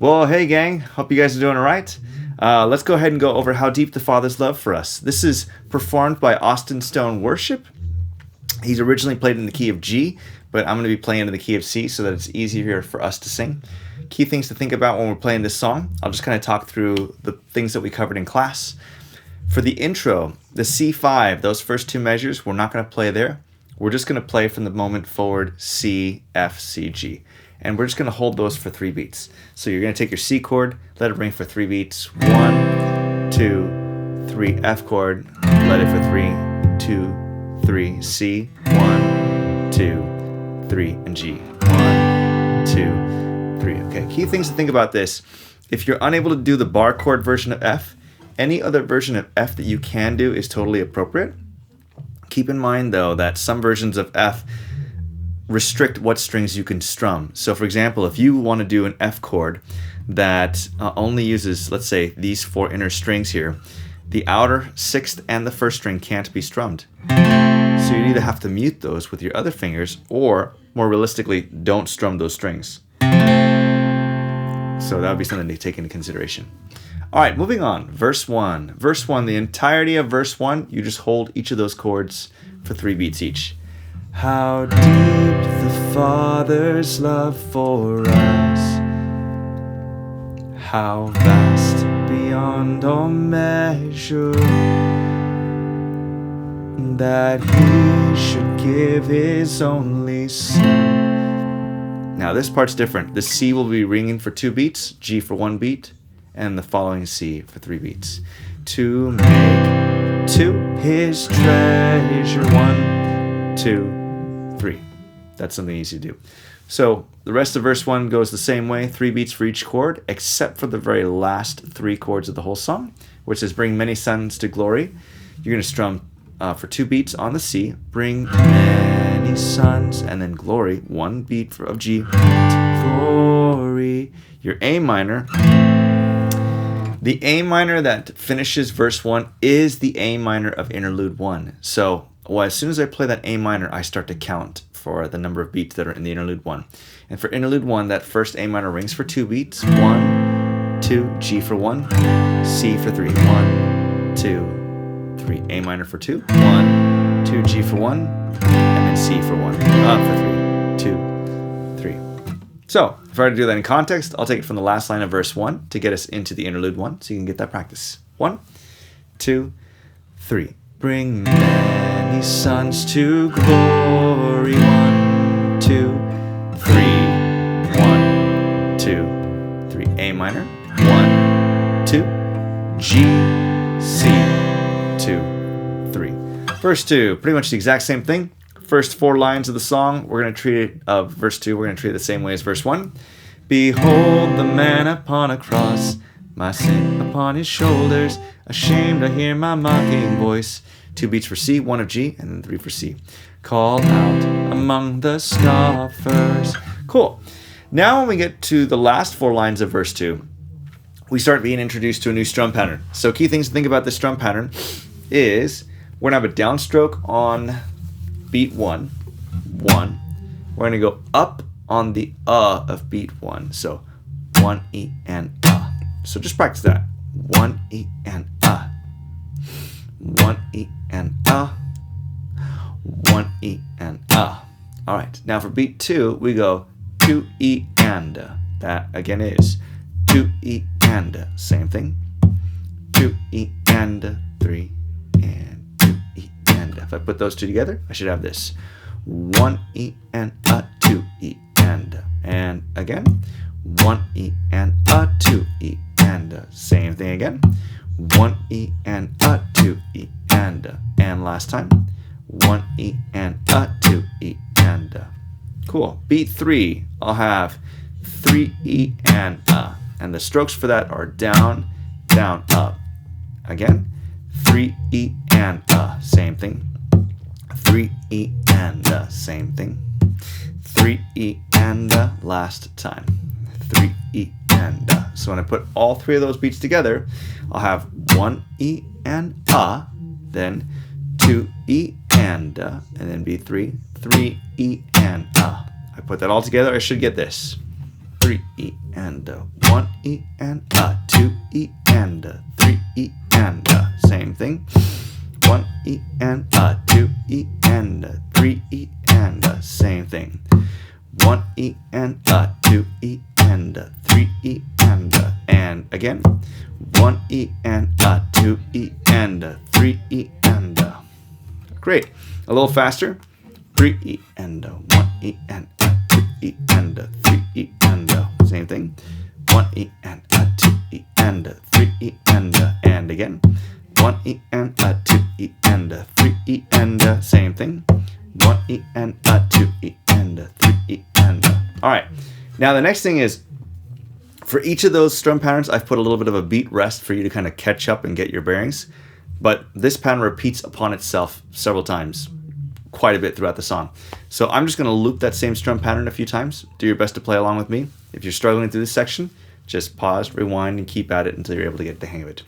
Well, hey gang, hope you guys are doing all right. Let's go ahead and go over How Deep the Father's Love for Us. This is performed by Austin Stone Worship. He's originally played in the key of G, but I'm going to be playing in the key of C so that it's easier for us to sing. Key things to think about when we're playing this song. I'll just kind of talk through the things that we covered in class. For the intro, the C5, those first two measures, we're not going to play there. We're just going to play from the moment forward C, F, C, G. And we're just going to hold those for 3 beats. So you're going to take your C chord, let it ring for 3 beats. 1, 2, 3, F chord, let it for 3, 2, 3, C, 1, 2, 3, and G. 1, 2, 3. Okay, key things to think about this. If you're unable to do the bar chord version of F, any other version of F that you can do is totally appropriate. Keep in mind, though, that some versions of F restrict what strings you can strum. So, for example, if you want to do an F chord that only uses, let's say, these 4 inner strings here, the outer 6th and the 1st string can't be strummed. So you either have to mute those with your other fingers, or, more realistically, don't strum those strings. So that would be something to take into consideration. All right, moving on. Verse 1. Verse 1, the entirety of verse 1, you just hold each of those chords for 3 beats each. How deep the Father's love for us, how vast beyond all measure, that He should give His only Son. Now this part's different. The C will be ringing for 2 beats, G for 1 beat, and the following C for 3 beats. To make to His treasure 1, 2, 3. That's something easy to do. So the rest of verse 1 goes the same way, 3 beats for each chord, except for the very last 3 chords of the whole song, which is bring many sons to glory. You're going to strum for 2 beats on the C, bring many sons, and then glory, 1 beat of G, glory. Your A minor, the A minor that finishes verse 1 is the A minor of interlude 1. So as soon as I play that A minor, I start to count for the number of beats that are in the interlude 1. And for interlude 1, that first A minor rings for 2 beats. 1, 2, G for 1, C for 3. 1, 2, 3. A minor for 2. 1, 2, G for 1, and then C for 1. For 3, 2, 3. So if I were to do that in context, I'll take it from the last line of verse 1 to get us into the interlude 1, so you can get that practice. 1, 2, 3. Bring many sons to glory. 1, 2, 3. 1, 2, 3. A minor. 1, 2. G, C, 2, 3. Verse 2, pretty much the exact same thing. First 4 lines of the song, we're going to treat it, verse 2, we're going to treat it the same way as verse 1. Behold the man upon a cross, my sin upon his shoulders, ashamed I hear my mocking voice. 2 beats for C, 1 of G, and then 3 for C. Called out among the scoffers. Cool. Now when we get to the last 4 lines of verse 2, we start being introduced to a new strum pattern. So key things to think about this strum pattern is we're going to have a downstroke on beat 1. We're going to go up on the of beat 1. So 1 E and So just practice that. 1 E and 1 E and 1 E and All right. Now for beat 2, we go 2 E and That again is 2 E and Same thing. 2 E and 3 and 2 E and If I put those 2 together, I should have this. 1 E and 2 E and again 1 E and 2 E and same thing again. 1 E and 2 E and last time 1 E and 2 E and cool. Beat 3, I'll have 3 E and the strokes for that are down, down, up. Again, 3 E and same thing. 3 E and same thing. 3 E and last time. 3 E and So when I put all 3 of those beats together, I'll have 1 E and then 2 E and then beat 3, 3 E and I put that all together, I should get this. 3 E and a 1 E and a 2 E and a 3 E and a same thing. 1 E and a 2 E and a 3 E and a same thing. 1 E and a 2 E and a 3 E and again. 1 E and a 2 E and a 3 E and a. Great. A little faster. 3 E and a 1 E and a 2 E and a 3 E and a same thing. 1 E and a 2 E and a 3 E and again. 1 E and a 2 E and a 3 E and a same thing. 1 E and a 2 E and a 3 E and a. All right. Now the next thing is, for each of those strum patterns, I've put a little bit of a beat rest for you to kind of catch up and get your bearings. But this pattern repeats upon itself several times, quite a bit throughout the song. So I'm just going to loop that same strum pattern a few times. Do your best to play along with me. If you're struggling through this section, just pause, rewind, and keep at it until you're able to get the hang of it.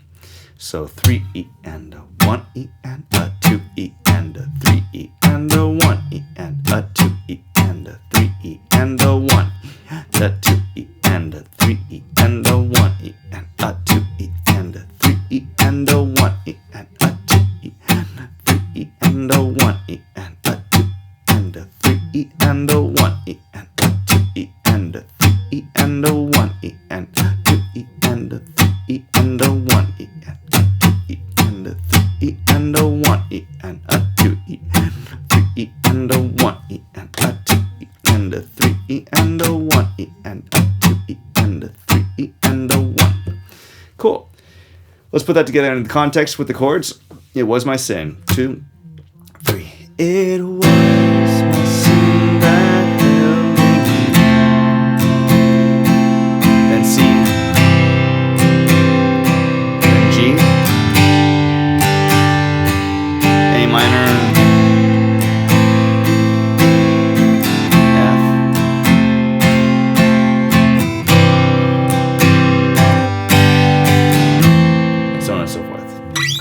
So 3 E and a 1 E and a 2 E and a 3 E and a 1 E and a 2 E and a 3 E and a 1 E and a 2 E and a 3 E and a 1 E and a 2 E and a 3 E and a 1 E and a 2 E and a 3 E and a 1 E and a 2 and a 3 E and a 1 E and a 2 E and a 3 E and a 1 E and a 2 E and a 3 E and a 1 E and a 2 E and a 3 E and a 1 E and a 2 E and a 3 E and a 1 E and a 2 E and a 3 E and a 1 E and a 2 E and a 3 E and a 1. Cool. Let's put that together in the context with the chords. It was my sin. 2, 3. It was my sin that held me. Then C. Then G. A minor. F. And so on and so forth.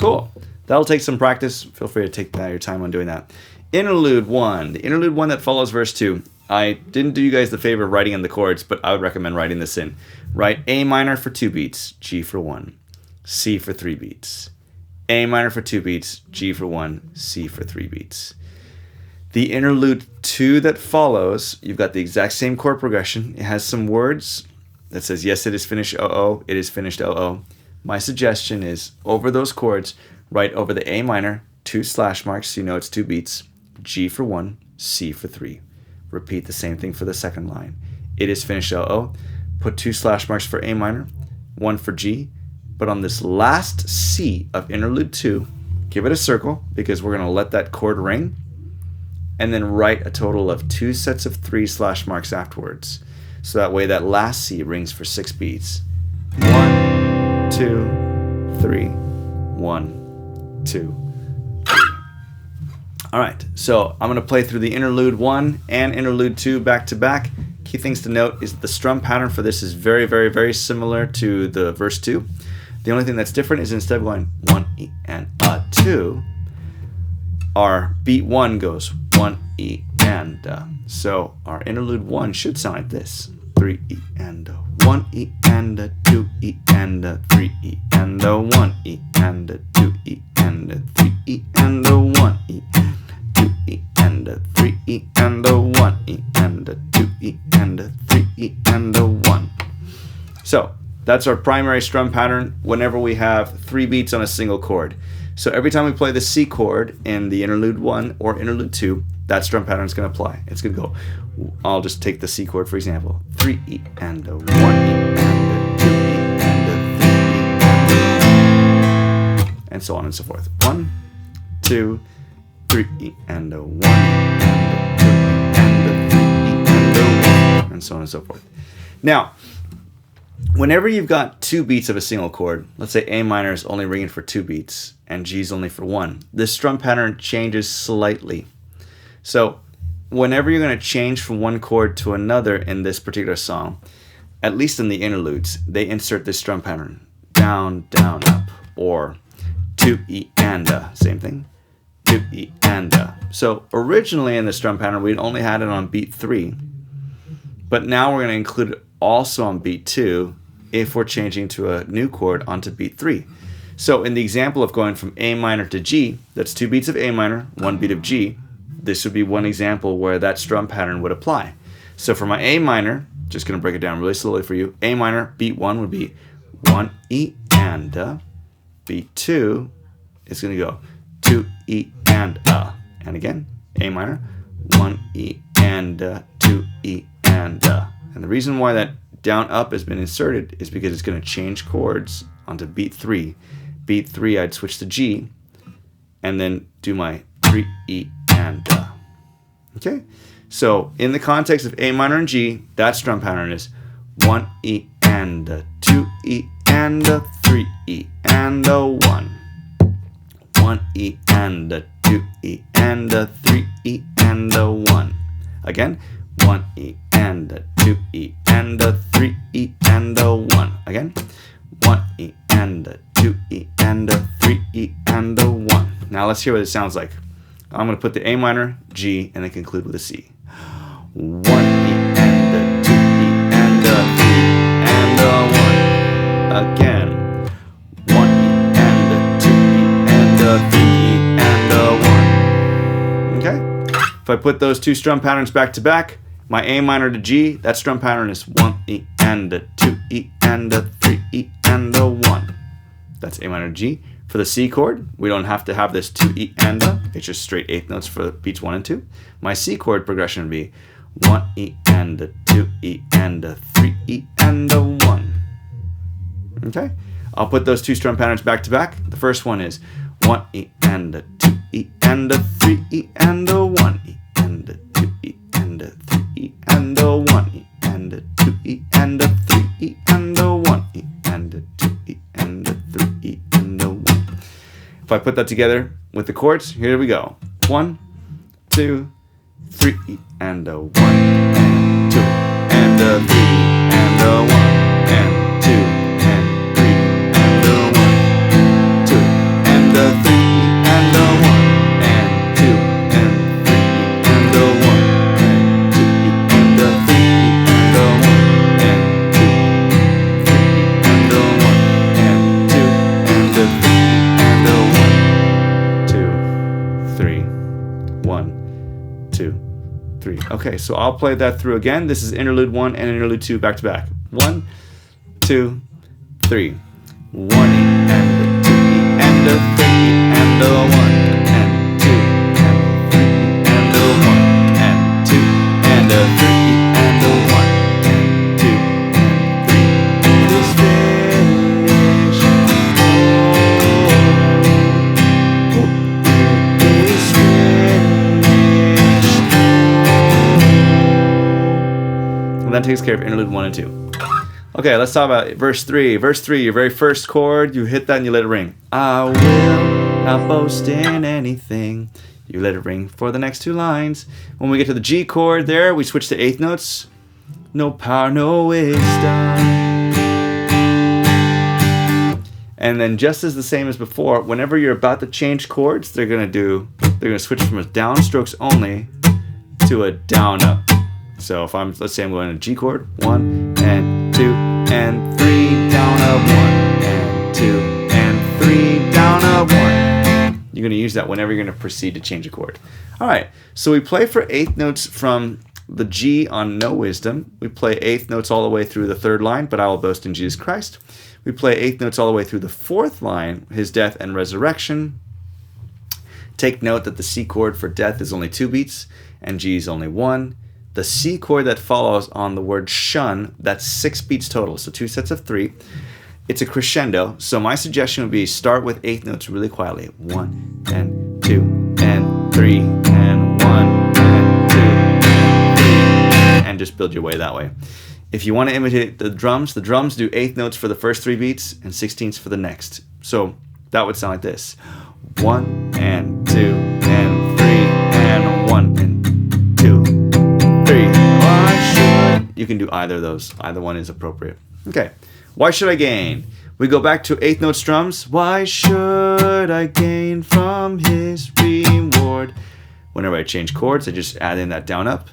Cool. That'll take some practice. Feel free to take your time on doing that. Interlude 1. The interlude 1 that follows verse 2. I didn't do you guys the favor of writing in the chords, but I would recommend writing this in. Write A minor for 2 beats, G for 1, C for 3 beats. A minor for 2 beats, G for 1, C for 3 beats. The interlude 2 that follows, you've got the exact same chord progression. It has some words that says, yes, it is finished, oh, it is finished, oh. My suggestion is, over those chords, write over the A minor, 2 slash marks, so you know it's 2 beats, G for 1, C for 3. Repeat the same thing for the second line. It is finished, oh. Put 2 slash marks for A minor, 1 for G, but on this last C of interlude 2, give it a circle, because we're going to let that chord ring, and then write a total of 2 sets of 3 slash marks afterwards. So that way that last C rings for 6 beats. 1, 2, 3, 1, 2, 3. All right, so I'm going to play through the interlude 1 and interlude 2 back to back. Key things to note is that the strum pattern for this is very, very, very similar to the verse 2. The only thing that's different is instead of going 1 E and a 2, our beat 1 goes 1 E and a. So our interlude 1 should sound like this: 3 E and a, 1 E and a, 2 E and a, 3 E and a, 1 E and a, 2 E and a, 3 E and a, 1 E and a, 2 E and a, 3 E and a, 1 E and a, 2 E and a, 3 E and a, 1. So that's our primary strum pattern whenever we have 3 beats on a single chord. So every time we play the C chord in the interlude 1 or interlude 2, that strum pattern is going to apply. It's going to go, I'll just take the C chord for example, 3 E and a, 1 E and a, 2 E and a, 3 E and so on and so forth. 1, 2, 3 E and a, 1 E and a, 2 E and a, 3 E and a, 1, and so on and so forth. Now, whenever you've got 2 beats of a single chord, let's say A minor is only ringing for 2 beats and G is only for 1, this strum pattern changes slightly. So whenever you're going to change from one chord to another in this particular song, at least in the interludes, they insert this strum pattern: down, down, up, or 2 E and a, same thing, 2 E and a. So originally in the strum pattern, we'd only had it on beat 3. But now we're going to include it also on beat 2 if we're changing to a new chord onto beat 3. So in the example of going from A minor to G, that's 2 beats of A minor, 1 beat of G. This would be one example where that strum pattern would apply. So for my A minor, just going to break it down really slowly for you. A minor, beat 1 would be 1 E and A. Beat 2 is going to go 2 E and A. And again, A minor, 1 E and A, 2 E and A. And the reason why that down up has been inserted is because it's going to change chords onto beat 3. Beat 3, I'd switch to G and then do my 3 E and A. Okay? So in the context of A minor and G, that strum pattern is 1 E and A, 2 E and A, 3 E and A, 1. 1 E and A, 2 E and A, 3 E and A, 1. Again, 1 E and A, 2 E and A, 3 E and A, 1. Again, 1 E and A, 2 E and A, 3 E and A, 1. Now let's hear what it sounds like. I'm going to put the A minor, G, and then conclude with a C. 1 E and A, 2 E and A, 3 and A, 1. Again, 1 E and A, 2 E and A, 3 E and A, 1. Okay? If I put those two strum patterns back to back, my A minor to G, that strum pattern is 1 E and A, 2 E and A, 3 E and A, 1. That's A minor to G. For the C chord, we don't have to have this 2 E and A. It's just straight eighth notes for beats 1 and 2. My C chord progression would be 1 E and A, 2 E and A, 3 E and A, 1. Okay? I'll put those two strum patterns back to back. The first one is 1 E and A, 2 E and A, 3 E and A, 1 E and A, 2 E and A, 3 E and A, 1 E and A, 2 E and A, 3 E and A, 1 E and A, 2 E and A, 3 E and A, 1. If I put that together with the chords, here we go. 1, 2, 3 E and a 1 and 2 and a 3 and a 1 and 2 and 3 and a 1, 2 and a 3 and a 1 and 2 and 3 and a 1 and 2 and a 3 and a 1 and 2 and a 1 and 2 and a 3 and a 1, 2, 3, 1, 2, 3. Okay, so I'll play that through again. This is interlude 1 and interlude 2 back to back. 1, 2, 3. 1 E and a 2 E and a 3 E and a 1 and 2 and 3 E and a 1 and 2 and a 3 E and a 1 and 2 and 3. It is finished. It is finished. And that takes care of interlude 1 and 2. Okay, let's talk about verse 3. Verse 3, your very first chord, you hit that and you let it ring. I will not boast in anything. You let it ring for the next two lines. When we get to the G chord there, we switch to eighth notes. No power, no wisdom. And then just as the same as before, whenever you're about to change chords, they're gonna switch from a downstrokes only to a down up. So if let's say I'm going to G chord, 1 and 2 and 3, down up 1 and 2 and 3, down up 1. You're going to use that whenever you're going to proceed to change a chord. All right, so we play for eighth notes from the G on No Wisdom. We play eighth notes all the way through the third line, but I will boast in Jesus Christ. We play eighth notes all the way through the fourth line, His death and resurrection. Take note that the C chord for death is only 2 beats and G is only 1. The C chord that follows on the word shun, that's 6 beats total, so 2 sets of 3. It's a crescendo, so my suggestion would be start with eighth notes really quietly. 1 and 2 and 3 and 1 and 2 and 3, and just build your way that way. If you want to imitate the drums do eighth notes for the first 3 beats and 16ths for the next. So that would sound like this. 1 and 2 and 3 and 1 and 2. 3. Why should you can do either of those. Either one is appropriate. Okay. Why should I gain? We go back to eighth note strums. Why should I gain from his reward? Whenever I change chords, I just add in that down up.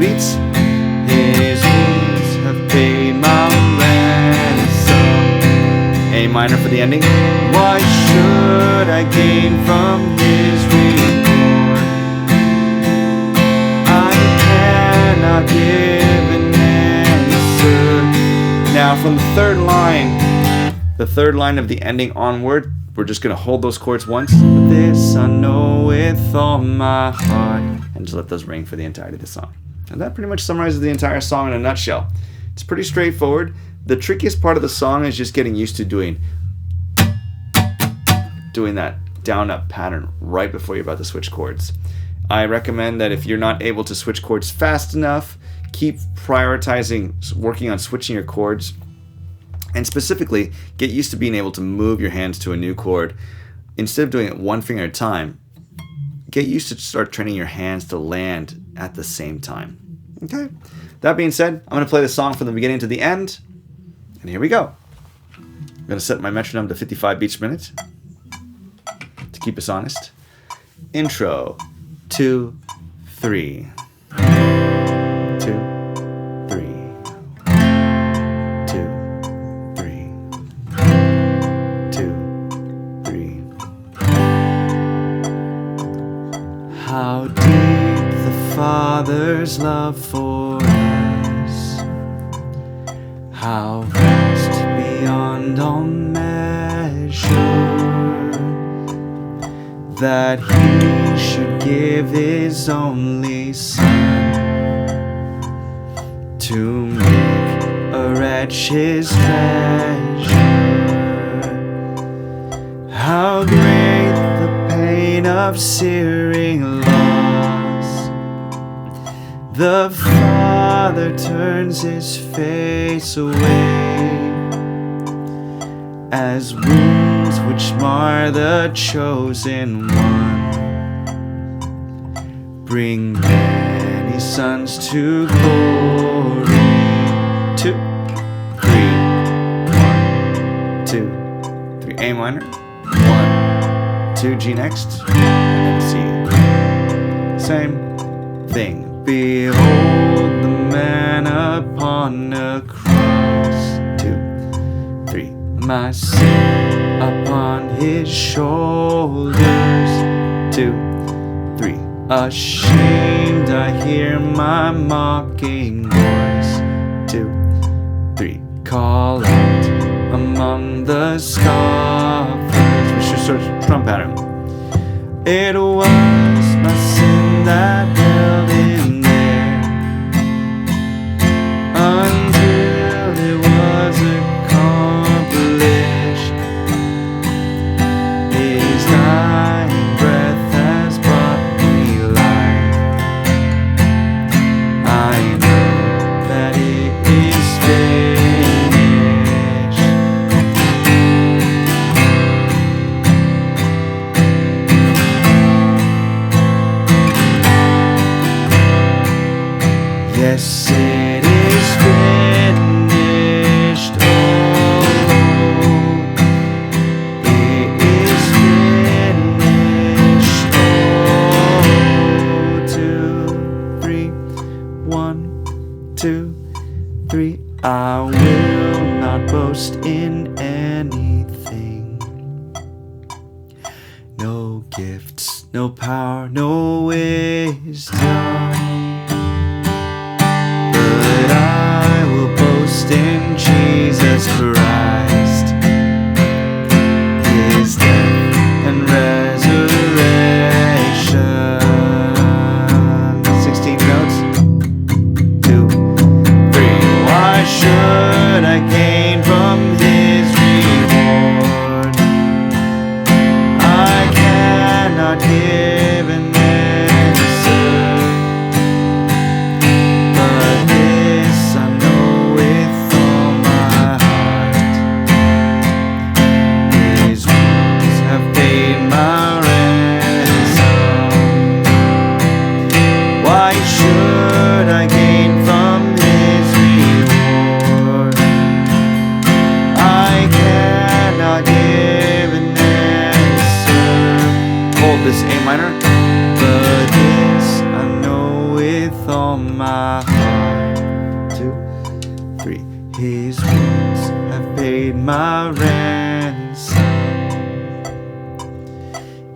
beats. His wounds have paid my ransom. A minor for the ending. Why should I gain from his reward? I cannot give an answer. Now from the third line of the ending onward, we're just going to hold those chords once. This I know with all my heart. And just let those ring for the entirety of the song. And that pretty much summarizes the entire song in a nutshell. It's pretty straightforward. The trickiest part of the song is just getting used to doing that down-up pattern right before you're about to switch chords. I recommend that if you're not able to switch chords fast enough, keep prioritizing working on switching your chords. And specifically, get used to being able to move your hands to a new chord. Instead of doing it one finger at a time, get used to start training your hands to land at the same time. Okay? That being said, I'm going to play the song from the beginning to the end. And here we go. I'm going to set my metronome to 55 beats per minute to keep us honest. Intro, 2, 3. 2, 3. 2, 3. 2, 3. How deep the Father's love for us, how vast beyond all measure, that he should give his only Son to make a wretch his treasure. How great the pain of searing loss, the Father turns his face away, as wounds which mar the chosen one bring many sons to glory. 2, 3, 1, 2, 3. A minor, 1, 2, G next, and then C. Same thing. Behold the man upon the cross. 2, 3. My sin upon his shoulders. 2, 3. Ashamed I hear my mocking voice. 2, 3. Call out among the scoffers. We should search drum pattern. It was my sin that held him there until it was accomplished. His dying breath has brought me life. I know that it is finished. Yes, it is finished. Oh, it is finished. Oh, 2, 3, 1, 2, 3. I will not boast in anything. No gifts, no power, no wisdom. But I will boast in Jesus Christ, his death and resurrection. 16 notes. 2, 3. Why should I gain from his reward? I cannot give an answer. But this I know with all my heart, his wounds have paid my ransom. Why should I gain from his reward? all my heart. 2, 3. His wounds have paid my ransom.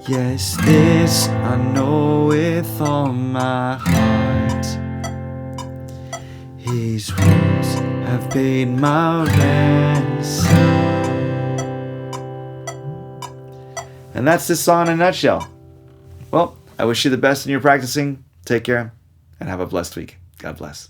Yes, this I know with all my heart. His wounds have paid my ransom. And that's this song in a nutshell. Well, I wish you the best in your practicing. Take care and have a blessed week. God bless.